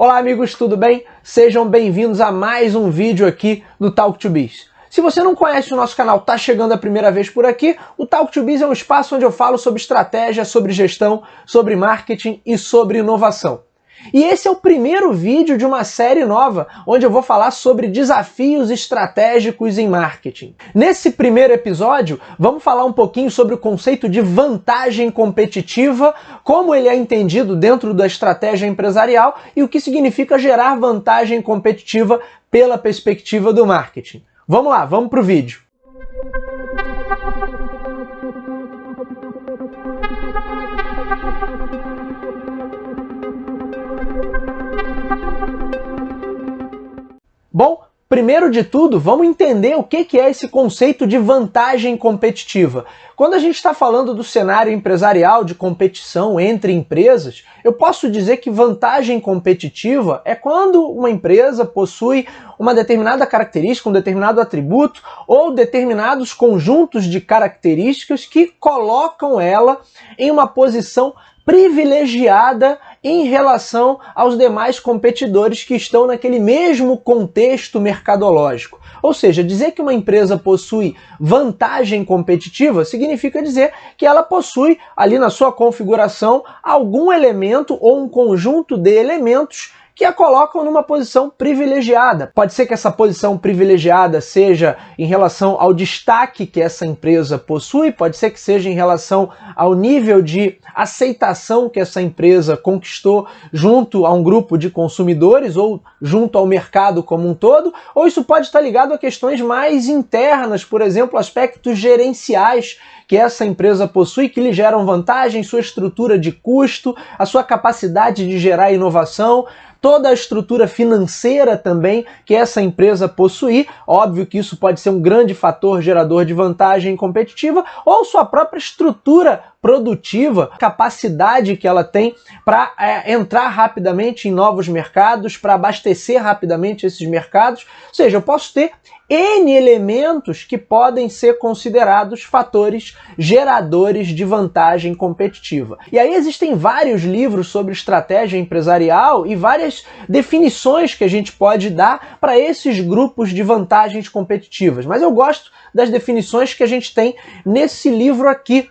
Olá amigos, tudo bem? Sejam bem-vindos a mais um vídeo aqui no Talk2Biz. Se você não conhece o nosso canal, está chegando a primeira vez por aqui, o Talk2Biz é um espaço onde eu falo sobre estratégia, sobre gestão, sobre marketing e sobre inovação. E esse é o primeiro vídeo de uma série nova, onde eu vou falar sobre desafios estratégicos em marketing. Nesse primeiro episódio, vamos falar um pouquinho sobre o conceito de vantagem competitiva, como ele é entendido dentro da estratégia empresarial e o que significa gerar vantagem competitiva pela perspectiva do marketing. Vamos lá, vamos para o vídeo. Bom, primeiro de tudo, vamos entender o que é esse conceito de vantagem competitiva. Quando a gente está falando do cenário empresarial de competição entre empresas, eu posso dizer que vantagem competitiva é quando uma empresa possui uma determinada característica, um determinado atributo ou determinados conjuntos de características que colocam ela em uma posição privilegiada em relação aos demais competidores que estão naquele mesmo contexto mercadológico. Ou seja, dizer que uma empresa possui vantagem competitiva significa dizer que ela possui ali na sua configuração algum elemento ou um conjunto de elementos que a colocam numa posição privilegiada. Pode ser que essa posição privilegiada seja em relação ao destaque que essa empresa possui, pode ser que seja em relação ao nível de aceitação que essa empresa conquistou junto a um grupo de consumidores ou junto ao mercado como um todo, ou isso pode estar ligado a questões mais internas, por exemplo, aspectos gerenciais que essa empresa possui, que lhe geram vantagem, sua estrutura de custo, a sua capacidade de gerar inovação, toda a estrutura financeira também que essa empresa possui. Óbvio que isso pode ser um grande fator gerador de vantagem competitiva, ou sua própria estrutura produtiva, capacidade que ela tem para entrar rapidamente em novos mercados, para abastecer rapidamente esses mercados. Ou seja, eu posso ter N elementos que podem ser considerados fatores geradores de vantagem competitiva. E aí existem vários livros sobre estratégia empresarial e várias definições que a gente pode dar para esses grupos de vantagens competitivas. Mas eu gosto das definições que a gente tem nesse livro aqui,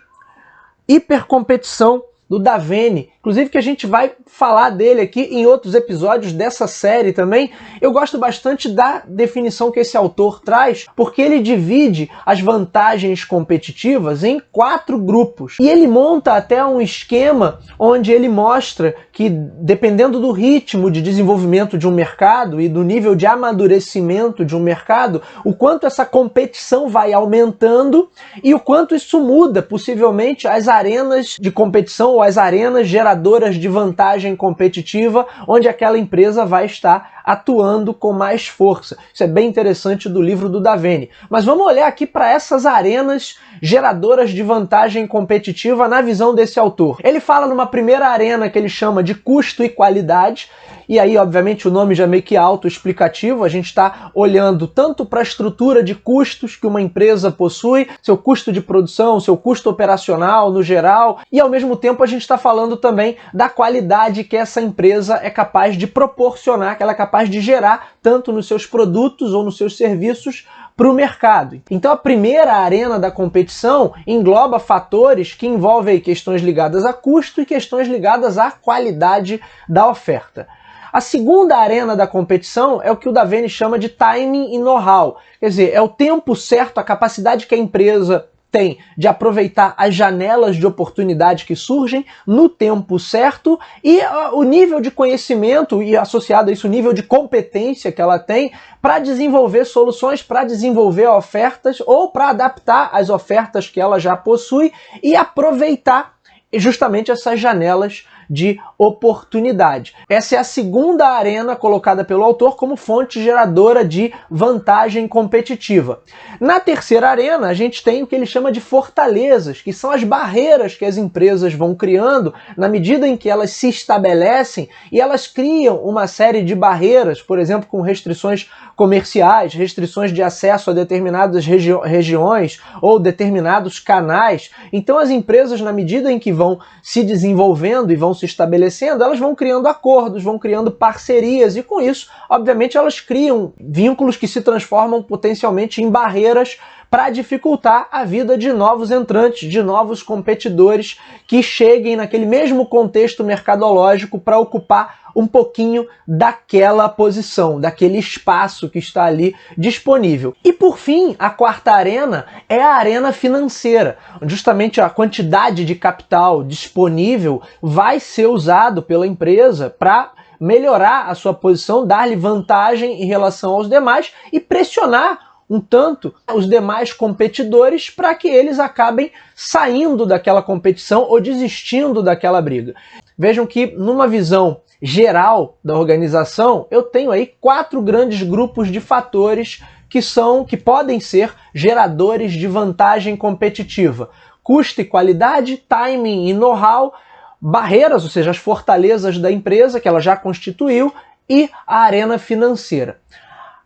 Hipercompetição, do Davene, inclusive que a gente vai falar dele aqui em outros episódios dessa série também. Eu gosto bastante da definição que esse autor traz, porque ele divide as vantagens competitivas em 4 grupos. E ele monta até um esquema onde ele mostra que, dependendo do ritmo de desenvolvimento de um mercado e do nível de amadurecimento de um mercado, o quanto essa competição vai aumentando e o quanto isso muda, possivelmente, as arenas de competição ou as arenas geradoras de vantagem competitiva, onde aquela empresa vai estar atuando com mais força. Isso é bem interessante do livro do Davene. Mas vamos olhar aqui para essas arenas geradoras de vantagem competitiva na visão desse autor. Ele fala numa primeira arena que ele chama de custo e qualidade, e aí, obviamente, o nome já é meio que autoexplicativo. A gente está olhando tanto para a estrutura de custos que uma empresa possui, seu custo de produção, seu custo operacional no geral, e ao mesmo tempo a gente está falando também da qualidade que essa empresa é capaz de proporcionar, que ela é capaz de gerar, tanto nos seus produtos ou nos seus serviços, para o mercado. Então a primeira arena da competição engloba fatores que envolvem questões ligadas a custo e questões ligadas à qualidade da oferta. A segunda arena da competição é o que o Davene chama de timing e know-how. Quer dizer, é o tempo certo, a capacidade que a empresa tem de aproveitar as janelas de oportunidade que surgem no tempo certo e o nível de conhecimento e, associado a isso, o nível de competência que ela tem para desenvolver soluções, para desenvolver ofertas ou para adaptar as ofertas que ela já possui e aproveitar justamente essas janelas de oportunidade. Essa é a segunda arena colocada pelo autor como fonte geradora de vantagem competitiva. Na terceira arena, a gente tem o que ele chama de fortalezas, que são as barreiras que as empresas vão criando na medida em que elas se estabelecem e elas criam uma série de barreiras, por exemplo, com restrições comerciais, restrições de acesso a determinadas regiões ou determinados canais. Então as empresas, na medida em que vão se desenvolvendo e vão se estabelecendo, elas vão criando acordos, vão criando parcerias e com isso, obviamente, elas criam vínculos que se transformam potencialmente em barreiras para dificultar a vida de novos entrantes, de novos competidores que cheguem naquele mesmo contexto mercadológico para ocupar um pouquinho daquela posição, daquele espaço que está ali disponível. E por fim, a quarta arena é a arena financeira, onde justamente a quantidade de capital disponível vai ser usado pela empresa para melhorar a sua posição, dar-lhe vantagem em relação aos demais e pressionar um tanto os demais competidores para que eles acabem saindo daquela competição ou desistindo daquela briga. Vejam que numa visão geral da organização, eu tenho aí 4 grandes grupos de fatores que podem ser geradores de vantagem competitiva: custo e qualidade, timing e know-how, barreiras, ou seja, as fortalezas da empresa que ela já constituiu, e a arena financeira.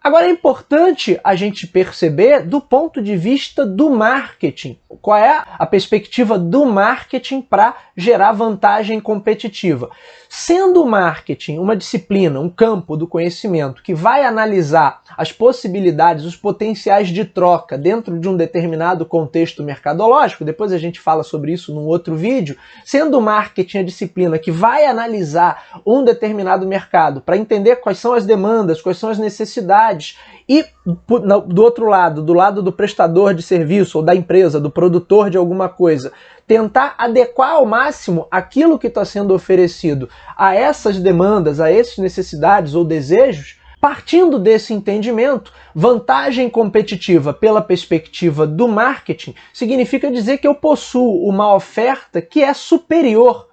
Agora é importante a gente perceber do ponto de vista do marketing. Qual é a perspectiva do marketing para gerar vantagem competitiva? Sendo o marketing uma disciplina, um campo do conhecimento que vai analisar as possibilidades, os potenciais de troca dentro de um determinado contexto mercadológico, depois a gente fala sobre isso num outro vídeo, sendo o marketing a disciplina que vai analisar um determinado mercado para entender quais são as demandas, quais são as necessidades, e do outro lado, do lado do prestador de serviço ou da empresa, do produtor de alguma coisa, tentar adequar ao máximo aquilo que está sendo oferecido a essas demandas, a essas necessidades ou desejos. Partindo desse entendimento, vantagem competitiva pela perspectiva do marketing significa dizer que eu possuo uma oferta que é superior.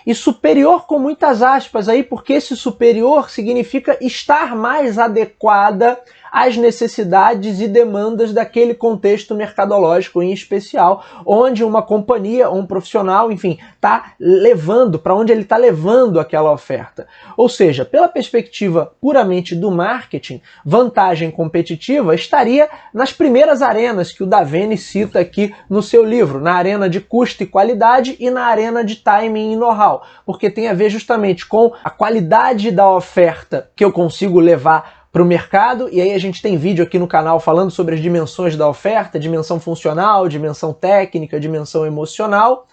E superior com muitas aspas aí, porque esse superior significa estar mais adequada às necessidades e demandas daquele contexto mercadológico em especial, onde uma companhia ou um profissional, enfim, está levando, para onde ele está levando aquela oferta. Ou seja, pela perspectiva puramente do marketing, vantagem competitiva estaria nas primeiras arenas que o Davene cita aqui no seu livro, na arena de custo e qualidade e na arena de timing e know-how, porque tem a ver justamente com a qualidade da oferta que eu consigo levar para o mercado, e aí a gente tem vídeo aqui no canal falando sobre as dimensões da oferta, dimensão funcional, dimensão técnica, dimensão emocional,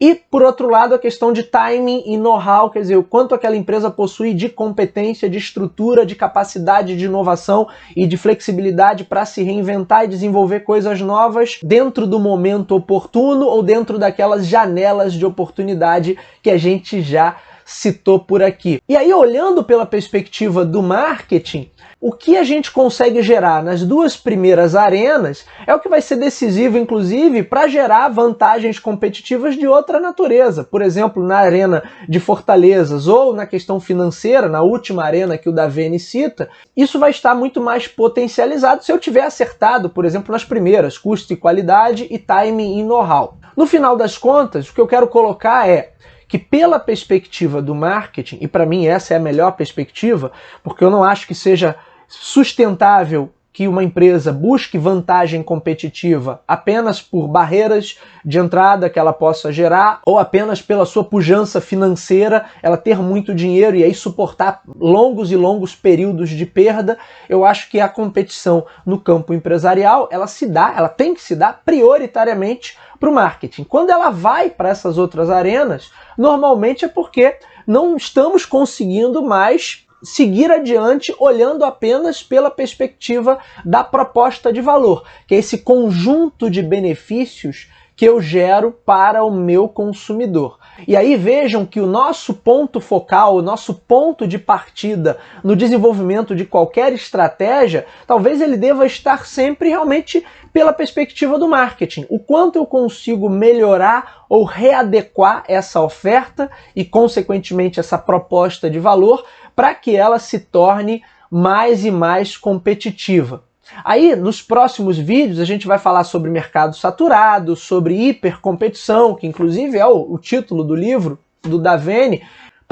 e por outro lado a questão de timing e know-how, quer dizer, o quanto aquela empresa possui de competência, de estrutura, de capacidade de inovação e de flexibilidade para se reinventar e desenvolver coisas novas dentro do momento oportuno ou dentro daquelas janelas de oportunidade que a gente já citou por aqui. E aí, olhando pela perspectiva do marketing, o que a gente consegue gerar nas duas primeiras arenas é o que vai ser decisivo, inclusive, para gerar vantagens competitivas de outra natureza. Por exemplo, na arena de fortalezas ou na questão financeira, na última arena que o Davene cita, isso vai estar muito mais potencializado se eu tiver acertado, por exemplo, nas primeiras, custo e qualidade e timing e know-how. No final das contas, o que eu quero colocar é que pela perspectiva do marketing, e para mim essa é a melhor perspectiva, porque eu não acho que seja sustentável que uma empresa busque vantagem competitiva apenas por barreiras de entrada que ela possa gerar, ou apenas pela sua pujança financeira, ela ter muito dinheiro e aí suportar longos e longos períodos de perda. Eu acho que a competição no campo empresarial, ela tem que se dar prioritariamente para o marketing. Quando ela vai para essas outras arenas, normalmente é porque não estamos conseguindo mais seguir adiante olhando apenas pela perspectiva da proposta de valor, que é esse conjunto de benefícios que eu gero para o meu consumidor. E aí vejam que o nosso ponto focal, o nosso ponto de partida no desenvolvimento de qualquer estratégia, talvez ele deva estar sempre realmente pela perspectiva do marketing. O quanto eu consigo melhorar ou readequar essa oferta e, consequentemente, essa proposta de valor para que ela se torne mais e mais competitiva. Aí, nos próximos vídeos, a gente vai falar sobre mercado saturado, sobre hipercompetição, que inclusive é o título do livro do Davene,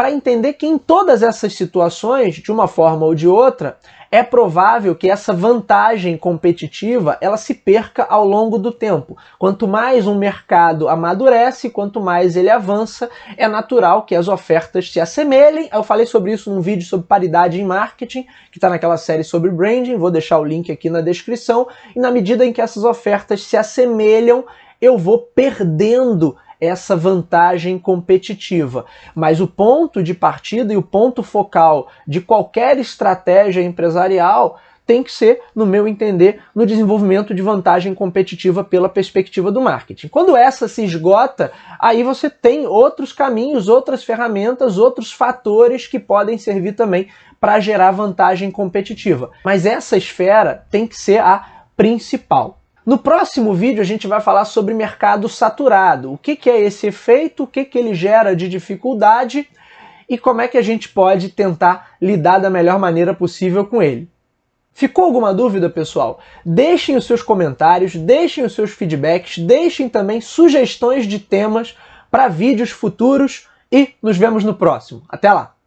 para entender que em todas essas situações, de uma forma ou de outra, é provável que essa vantagem competitiva ela se perca ao longo do tempo. Quanto mais um mercado amadurece, quanto mais ele avança, é natural que as ofertas se assemelhem. Eu falei sobre isso num vídeo sobre paridade em marketing, que está naquela série sobre branding, vou deixar o link aqui na descrição. E na medida em que essas ofertas se assemelham, eu vou perdendo essa vantagem competitiva. Mas o ponto de partida e o ponto focal de qualquer estratégia empresarial tem que ser, no meu entender, no desenvolvimento de vantagem competitiva pela perspectiva do marketing. Quando essa se esgota, aí você tem outros caminhos, outras ferramentas, outros fatores que podem servir também para gerar vantagem competitiva. Mas essa esfera tem que ser a principal. No próximo vídeo a gente vai falar sobre mercado saturado, o que é esse efeito, o que ele gera de dificuldade e como é que a gente pode tentar lidar da melhor maneira possível com ele. Ficou alguma dúvida, pessoal? Deixem os seus comentários, deixem os seus feedbacks, deixem também sugestões de temas para vídeos futuros e nos vemos no próximo. Até lá!